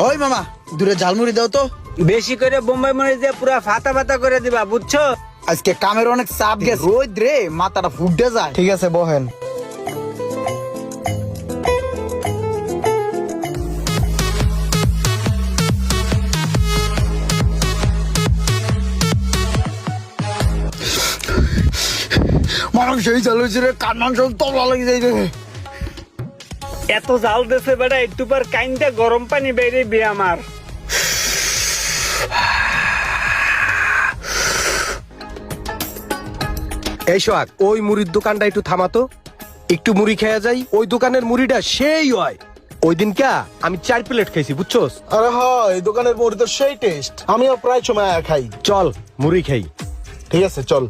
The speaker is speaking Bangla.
ওই মামা দূরে ঝালমুড়ি দাও তো। বেশি করে বোম্বাই মরিচ দিয়ে পুরা ফাতা ফাতা করে দিবা, বুঝছো? আজকে কামের অনেক চাপ গেছে, রোদ রে মাথাটা ফুটে যায়। ঠিক আছে বহেন। মাংস সেই চাল হয়েছে রে, কান মাংস তবলা লেগে যাই রে। এত জাল দেছে বেটা, একটু পর কাইনটা গরম পানি বেড়ে বে আমার। এই সোহাগ, ওই মুড়ির দোকানটা একটু থামাতো, একটু মুড়ি খেয়ে যাই। ওই দোকানের মুড়িটা সেই হয়। ওই দিন কে আমি 4 প্লেট খাইছি, বুঝছোস? আরে হয়, এই দোকানের মুড়ি তো সেই টেস্ট, আমিও প্রায় সময় খাই। চল মুড়ি খাই। ঠিক আছে চল।